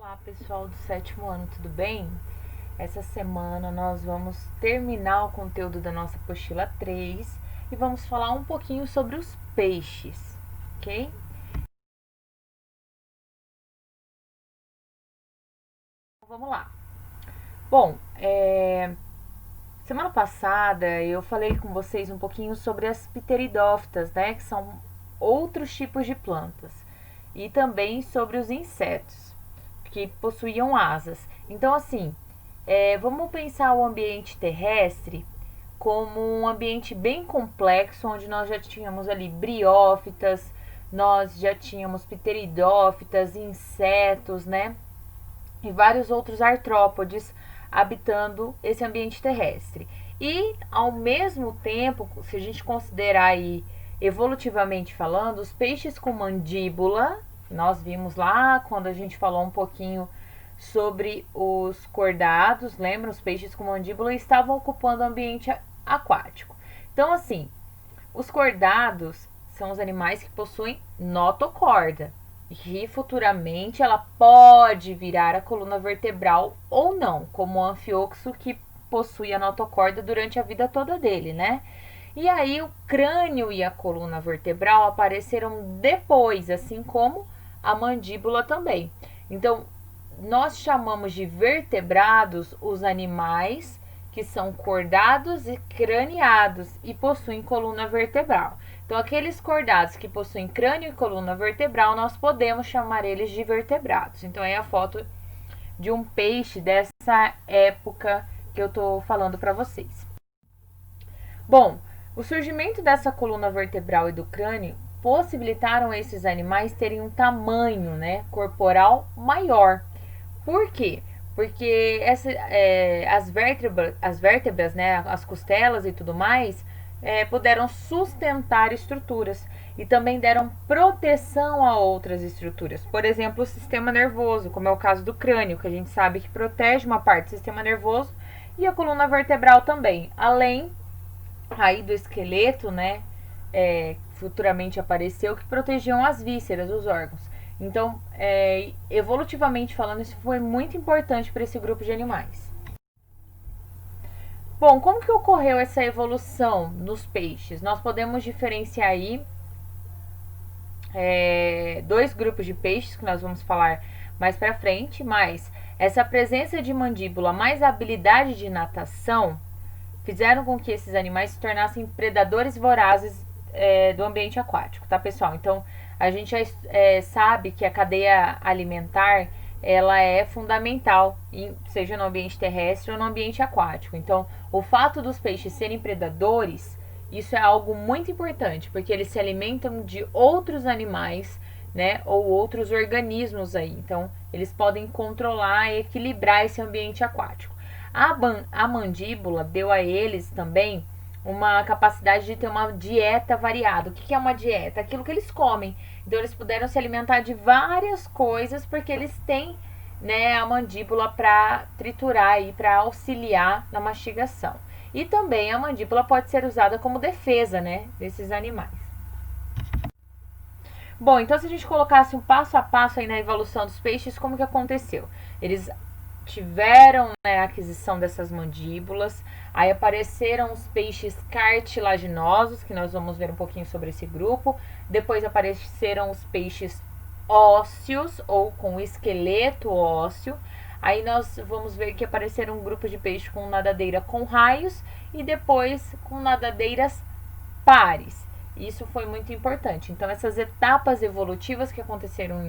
Olá pessoal do sétimo ano, tudo bem? Essa semana nós vamos terminar o conteúdo da nossa apostila 3 e vamos falar um pouquinho sobre os peixes, ok? Vamos lá. Bom, semana passada eu falei com vocês um pouquinho sobre as pteridófitas, né? Que são outros tipos de plantas. E também sobre os insetos que possuíam asas. Então, assim, vamos pensar o ambiente terrestre como um ambiente bem complexo, onde nós já tínhamos ali briófitas, nós já tínhamos pteridófitas, insetos, né? E vários outros artrópodes habitando esse ambiente terrestre. E, ao mesmo tempo, se a gente considerar aí evolutivamente falando, os peixes com mandíbula, nós vimos lá quando a gente falou um pouquinho sobre os cordados, lembra? Os peixes com mandíbula estavam ocupando o ambiente aquático. Então, assim, os cordados são os animais que possuem notocorda, e futuramente ela pode virar a coluna vertebral ou não, como o anfioxo que possui a notocorda durante a vida toda dele, né? E aí o crânio e a coluna vertebral apareceram depois, assim como a mandíbula também. Então, nós chamamos de vertebrados os animais que são cordados e craneados e possuem coluna vertebral. Então, aqueles cordados que possuem crânio e coluna vertebral, nós podemos chamar eles de vertebrados. Então, é a foto de um peixe dessa época que eu estou falando para vocês. Bom, o surgimento dessa coluna vertebral e do crânio possibilitaram esses animais terem um tamanho, né, corporal maior. Por quê? Porque as vértebras, né, as costelas e tudo mais, puderam sustentar estruturas e também deram proteção a outras estruturas. Por exemplo, o sistema nervoso, como é o caso do crânio, que a gente sabe que protege uma parte do sistema nervoso, e a coluna vertebral também. Além aí do esqueleto, né, futuramente apareceu, que protegiam as vísceras, os órgãos. Então, evolutivamente falando, isso foi muito importante para esse grupo de animais. Bom, como que ocorreu essa evolução nos peixes? Nós podemos diferenciar aí dois grupos de peixes que nós vamos falar mais para frente, mas essa presença de mandíbula mais a habilidade de natação fizeram com que esses animais se tornassem predadores vorazes do ambiente aquático, tá, pessoal? Então, a gente já sabe que a cadeia alimentar ela é fundamental, seja no ambiente terrestre ou no ambiente aquático. Então, o fato dos peixes serem predadores, isso é algo muito importante, porque eles se alimentam de outros animais, né, ou outros organismos aí. Então, eles podem controlar e equilibrar esse ambiente aquático. A mandíbula deu a eles também uma capacidade de ter uma dieta variada. O que é uma dieta? Aquilo que eles comem. Então, eles puderam se alimentar de várias coisas porque eles têm, né, a mandíbula para triturar e para auxiliar na mastigação. E também a mandíbula pode ser usada como defesa, né, desses animais. Bom, então se a gente colocasse um passo a passo aí na evolução dos peixes, como que aconteceu? Eles tiveram, né, a aquisição dessas mandíbulas, aí apareceram os peixes cartilaginosos, que nós vamos ver um pouquinho sobre esse grupo, depois apareceram os peixes ósseos, ou com esqueleto ósseo, aí nós vamos ver que apareceram um grupo de peixes com nadadeira com raios, e depois com nadadeiras pares. Isso foi muito importante. Então, essas etapas evolutivas que aconteceram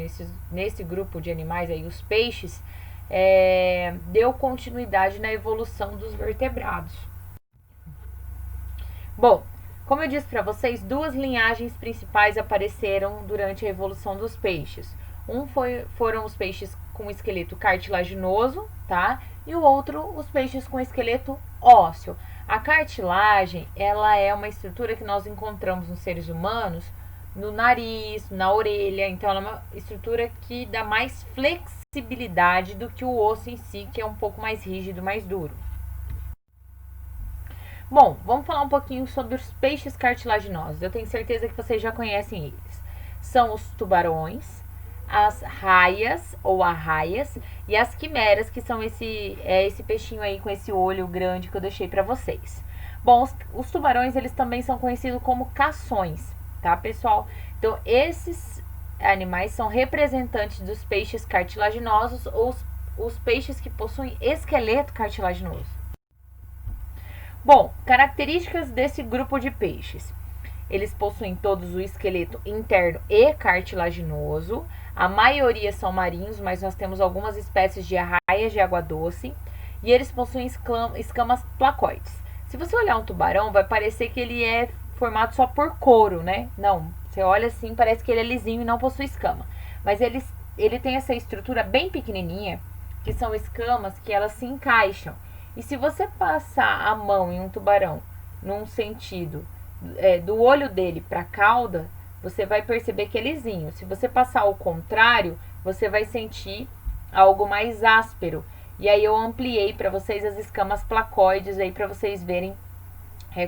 nesse grupo de animais, aí, os peixes, deu continuidade na evolução dos vertebrados. Bom, como eu disse para vocês, duas linhagens principais apareceram durante a evolução dos peixes. Foram os peixes com esqueleto cartilaginoso, tá? E o outro, os peixes com esqueleto ósseo. A cartilagem, ela é uma estrutura que nós encontramos nos seres humanos no nariz, na orelha. Então, ela é uma estrutura que dá mais flexibilidade do que o osso em si, que é um pouco mais rígido, mais duro. Bom, vamos falar um pouquinho sobre os peixes cartilaginosos. Eu tenho certeza que vocês já conhecem eles. São os tubarões, as raias ou arraias e as quimeras, que são esse peixinho aí com esse olho grande que eu deixei para vocês. Bom, os tubarões, eles também são conhecidos como cações, tá, pessoal? Então, esses animais são representantes dos peixes cartilaginosos ou os peixes que possuem esqueleto cartilaginoso. Bom, características desse grupo de peixes. Eles possuem todos o esqueleto interno e cartilaginoso. A maioria são marinhos, mas nós temos algumas espécies de arraias de água doce. E eles possuem escamas placoides. Se você olhar um tubarão, vai parecer que ele é formado só por couro, né? Não, você olha assim, parece que ele é lisinho e não possui escama. Mas ele tem essa estrutura bem pequenininha, que são escamas que elas se encaixam. E se você passar a mão em um tubarão num sentido do olho dele para a cauda, você vai perceber que é lisinho. Se você passar ao contrário, você vai sentir algo mais áspero. E aí eu ampliei para vocês as escamas placoides aí para vocês verem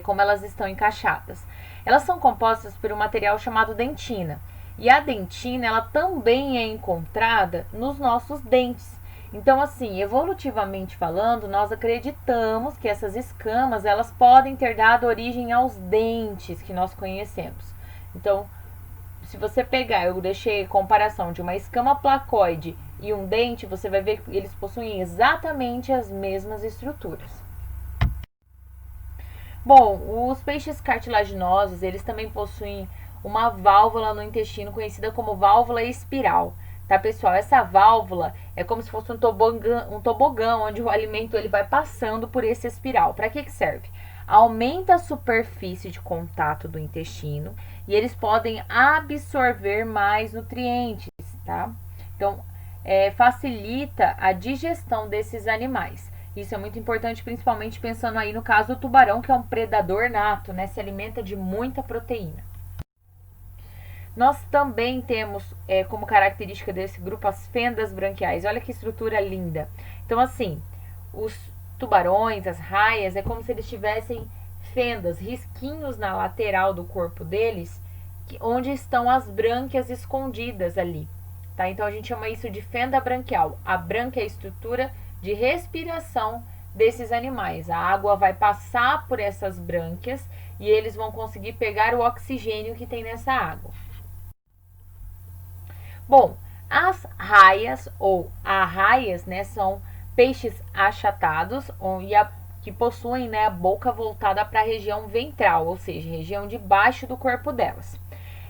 como elas estão encaixadas. Elas são compostas por um material chamado dentina. E a dentina, ela também é encontrada nos nossos dentes. Então, assim, evolutivamente falando, nós acreditamos que essas escamas, elas podem ter dado origem aos dentes que nós conhecemos. Então, se você pegar, eu deixei a comparação de uma escama placoide e um dente, você vai ver que eles possuem exatamente as mesmas estruturas. Bom, os peixes cartilaginosos, eles também possuem uma válvula no intestino conhecida como válvula espiral. Tá, pessoal? Essa válvula é como se fosse um tobogã onde o alimento ele vai passando por esse espiral. Para que serve? Aumenta a superfície de contato do intestino e eles podem absorver mais nutrientes, tá? Então, facilita a digestão desses animais. Isso é muito importante, principalmente pensando aí no caso do tubarão, que é um predador nato, né? Se alimenta de muita proteína. Nós também temos como característica desse grupo as fendas branquiais. Olha que estrutura linda. Então, assim, os tubarões, as raias, é como se eles tivessem fendas, risquinhos na lateral do corpo deles, onde estão as brânquias escondidas ali. Tá? Então, a gente chama isso de fenda branquial. A brânquia é a estrutura de respiração desses animais. A água vai passar por essas brânquias e eles vão conseguir pegar o oxigênio que tem nessa água. Bom, as raias ou arraias, né, são peixes achatados que possuem, né, a boca voltada para a região ventral, ou seja, região de baixo do corpo delas.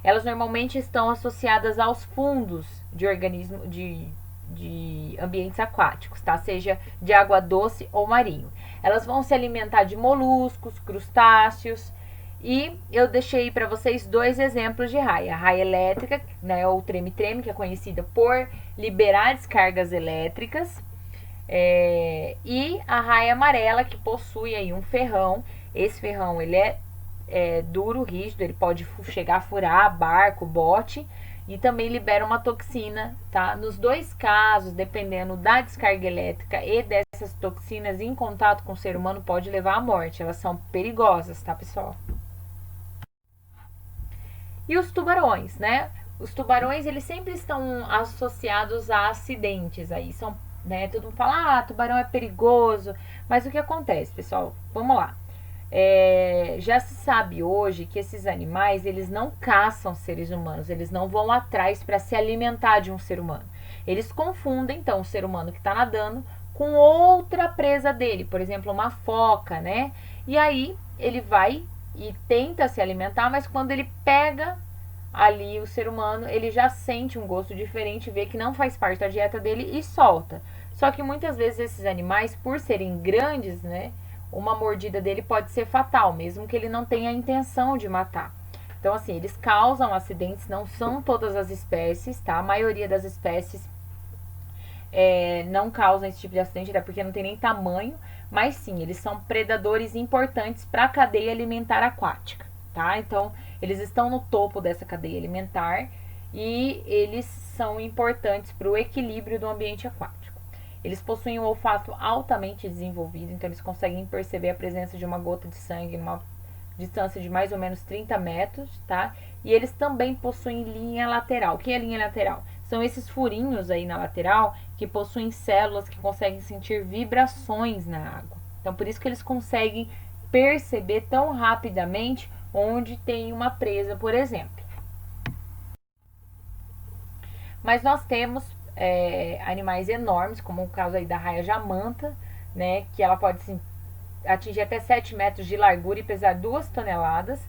Elas normalmente estão associadas aos fundos de organismo de ambientes aquáticos, tá? Seja de água doce ou marinho. Elas vão se alimentar de moluscos, crustáceos. E eu deixei para vocês dois exemplos de raia. A raia elétrica, né, ou treme-treme, que é conhecida por liberar descargas elétricas. E a raia amarela, que possui aí um ferrão. Esse ferrão, ele é duro, rígido, ele pode chegar a furar barco, bote. E também libera uma toxina, tá? Nos dois casos, dependendo da descarga elétrica e dessas toxinas em contato com o ser humano, pode levar à morte. Elas são perigosas, tá, pessoal? E os tubarões, né? Os tubarões, eles sempre estão associados a acidentes. Aí são, né? Todo mundo fala, ah, tubarão é perigoso. Mas o que acontece, pessoal? Vamos lá. Já se sabe hoje que esses animais, eles não caçam seres humanos. Eles não vão atrás para se alimentar de um ser humano. Eles confundem, então, o ser humano que está nadando com outra presa dele. Por exemplo, uma foca, né? E aí, ele vai e tenta se alimentar, mas quando ele pega ali o ser humano, ele já sente um gosto diferente, vê que não faz parte da dieta dele e solta. Só que muitas vezes esses animais, por serem grandes, né, uma mordida dele pode ser fatal, mesmo que ele não tenha a intenção de matar. Então, assim, eles causam acidentes, não são todas as espécies, tá? A maioria das espécies não causam esse tipo de acidente, até porque não tem nem tamanho, mas sim, eles são predadores importantes para a cadeia alimentar aquática, tá? Então, eles estão no topo dessa cadeia alimentar e eles são importantes para o equilíbrio do ambiente aquático. Eles possuem um olfato altamente desenvolvido, então eles conseguem perceber a presença de uma gota de sangue numa distância de mais ou menos 30 metros, tá? E eles também possuem linha lateral. O que é linha lateral? são esses furinhos aí na lateral que possuem células que conseguem sentir vibrações na água. Então, por isso que eles conseguem perceber tão rapidamente onde tem uma presa, por exemplo. Mas nós temos animais enormes, como o caso aí da raia-jamanta, né, que ela pode atingir até 7 metros de largura e pesar 2 toneladas,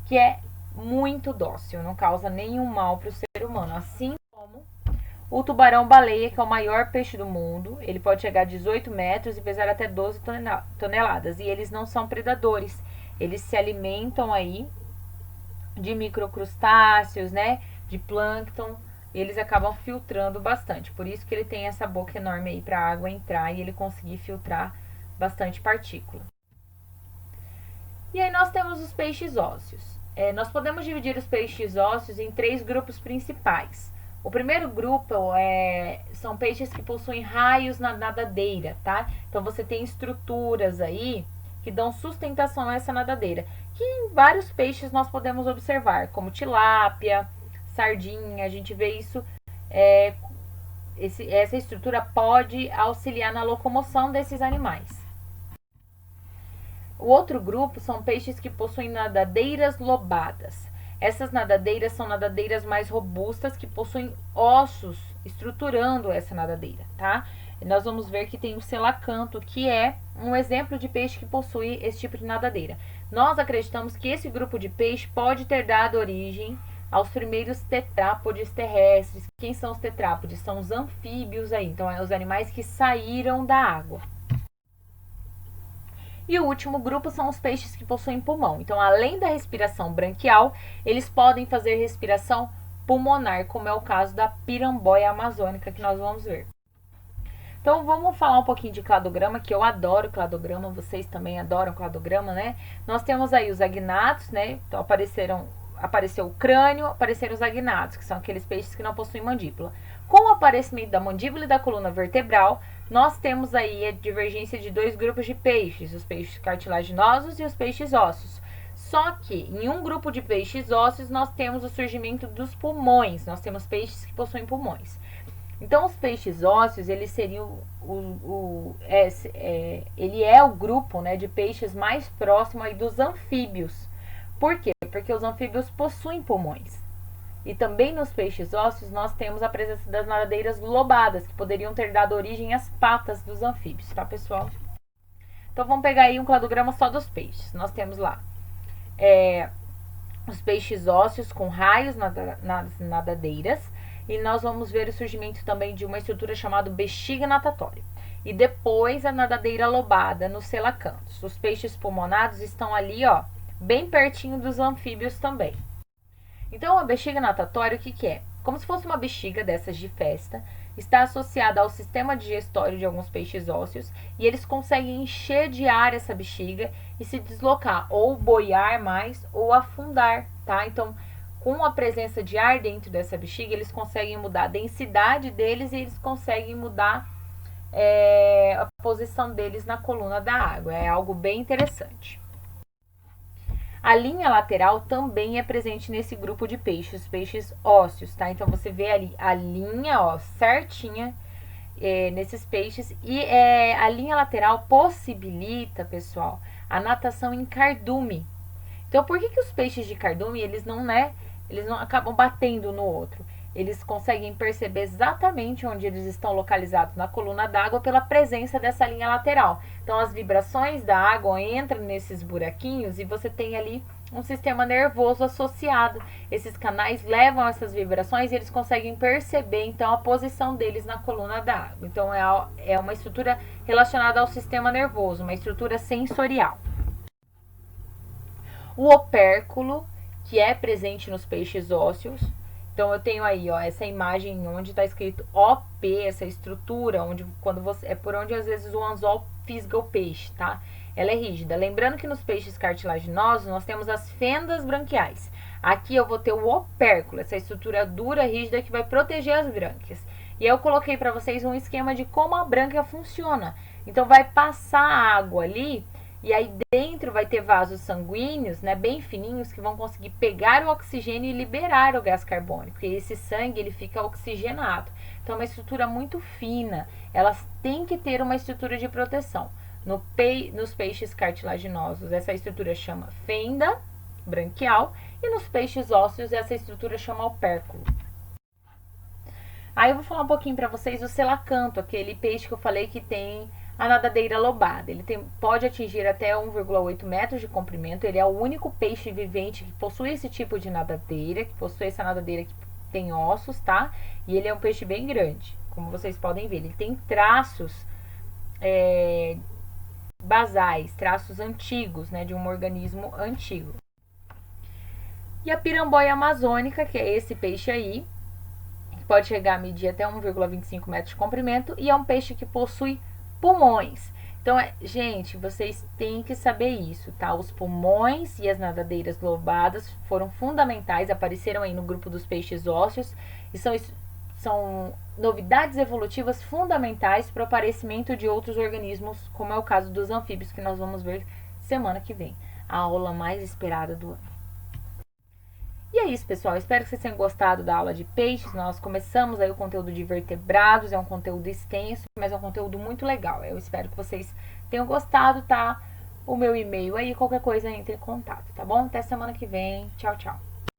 que é muito dócil, não causa nenhum mal para o ser humano. Assim como o tubarão-baleia, que é o maior peixe do mundo, ele pode chegar a 18 metros e pesar até 12 toneladas. E eles não são predadores, eles se alimentam aí de microcrustáceos, né, de plâncton. Eles acabam filtrando bastante, por isso que ele tem essa boca enorme aí para a água entrar e ele conseguir filtrar bastante partícula. E aí nós temos os peixes ósseos. Nós podemos dividir os peixes ósseos em 3 grupos principais. O primeiro grupo são peixes que possuem raios na nadadeira, tá? Então você tem estruturas aí que dão sustentação a essa nadadeira, que em vários peixes nós podemos observar, como tilápia, sardinha. A gente vê isso, essa estrutura pode auxiliar na locomoção desses animais. O outro grupo são peixes que possuem nadadeiras lobadas. Essas nadadeiras são nadadeiras mais robustas que possuem ossos estruturando essa nadadeira, tá? E nós vamos ver que tem o selacanto, que é um exemplo de peixe que possui esse tipo de nadadeira. Nós acreditamos que esse grupo de peixe pode ter dado origem aos primeiros tetrápodes terrestres. Quem são os tetrápodes? São os anfíbios aí, então os animais que saíram da água. E o último grupo são os peixes que possuem pulmão. Então, além da respiração branquial, eles podem fazer respiração pulmonar, como é o caso da piramboia amazônica, que nós vamos ver. Então, vamos falar um pouquinho de cladograma, que eu adoro cladograma, vocês também adoram cladograma, né? Nós temos aí os agnatos, né? Então, apareceu o crânio, apareceram os agnatos, que são aqueles peixes que não possuem mandíbula. Com o aparecimento da mandíbula e da coluna vertebral, nós temos aí a divergência de 2 grupos de peixes, os peixes cartilaginosos e os peixes ósseos. Só que em um grupo de peixes ósseos nós temos o surgimento dos pulmões, nós temos peixes que possuem pulmões. Então os peixes ósseos, eles seriam ele é o grupo, né, de peixes mais próximo aí dos anfíbios. Por quê? Porque os anfíbios possuem pulmões. E também nos peixes ósseos nós temos a presença das nadadeiras lobadas, que poderiam ter dado origem às patas dos anfíbios, tá, pessoal? Então vamos pegar aí um cladograma só dos peixes. Nós temos lá os peixes ósseos com raios nas nadadeiras, e nós vamos ver o surgimento também de uma estrutura chamada bexiga natatória. E depois a nadadeira lobada nos selacantos. Os peixes pulmonados estão ali, ó, bem pertinho dos anfíbios também. Então, a bexiga natatória, o que é? Como se fosse uma bexiga dessas de festa, está associada ao sistema digestório de alguns peixes ósseos, e eles conseguem encher de ar essa bexiga e se deslocar, ou boiar mais, ou afundar, tá? Então, com a presença de ar dentro dessa bexiga, eles conseguem mudar a densidade deles e eles conseguem mudar a posição deles na coluna da água. É algo bem interessante. A linha lateral também é presente nesse grupo de peixes, peixes ósseos, tá? Então, você vê ali a linha, ó, certinha nesses peixes. E a linha lateral possibilita, pessoal, a natação em cardume. Então, por que os peixes de cardume, eles não acabam batendo no outro? Eles conseguem perceber exatamente onde eles estão localizados na coluna d'água pela presença dessa linha lateral. Então, as vibrações da água entram nesses buraquinhos e você tem ali um sistema nervoso associado. Esses canais levam essas vibrações e eles conseguem perceber, então, a posição deles na coluna d'água. Então, é uma estrutura relacionada ao sistema nervoso, uma estrutura sensorial. O opérculo, que é presente nos peixes ósseos. Então, eu tenho aí, ó, essa imagem onde está escrito OP, essa estrutura, por onde às vezes o anzol fisga o peixe, tá? Ela é rígida. Lembrando que nos peixes cartilaginosos nós temos as fendas branquiais. Aqui eu vou ter o opérculo, essa estrutura dura, rígida, que vai proteger as brânquias. E eu coloquei para vocês um esquema de como a brânquia funciona. Então, vai passar a água ali E aí dentro vai ter vasos sanguíneos, né, bem fininhos, que vão conseguir pegar o oxigênio e liberar o gás carbônico. E esse sangue, ele fica oxigenado. Então é uma estrutura muito fina. Elas têm que ter uma estrutura de proteção. Nos peixes cartilaginosos, essa estrutura chama fenda branquial. E nos peixes ósseos, essa estrutura chama opérculo. Aí eu vou falar um pouquinho para vocês do selacanto, aquele peixe que eu falei que tem a nadadeira lobada. Ele pode atingir até 1,8 metros de comprimento. Ele é o único peixe vivente que possui esse tipo de nadadeira, que possui essa nadadeira que tem ossos, tá? E ele é um peixe bem grande, como vocês podem ver. Ele tem traços basais, traços antigos, né, de um organismo antigo. E a piramboia amazônica, que é esse peixe aí, que pode chegar a medir até 1,25 metros de comprimento, e é um peixe que possui pulmões. Então, gente, vocês têm que saber isso, tá? Os pulmões e as nadadeiras lobadas foram fundamentais, apareceram aí no grupo dos peixes ósseos e são novidades evolutivas fundamentais para o aparecimento de outros organismos, como é o caso dos anfíbios, que nós vamos ver semana que vem, a aula mais esperada do ano. E é isso, pessoal. Espero que vocês tenham gostado da aula de peixes. Nós começamos aí o conteúdo de vertebrados. É um conteúdo extenso, mas é um conteúdo muito legal. Eu espero que vocês tenham gostado, tá? O meu e-mail aí, qualquer coisa, entre em contato, tá bom? Até semana que vem. Tchau, tchau.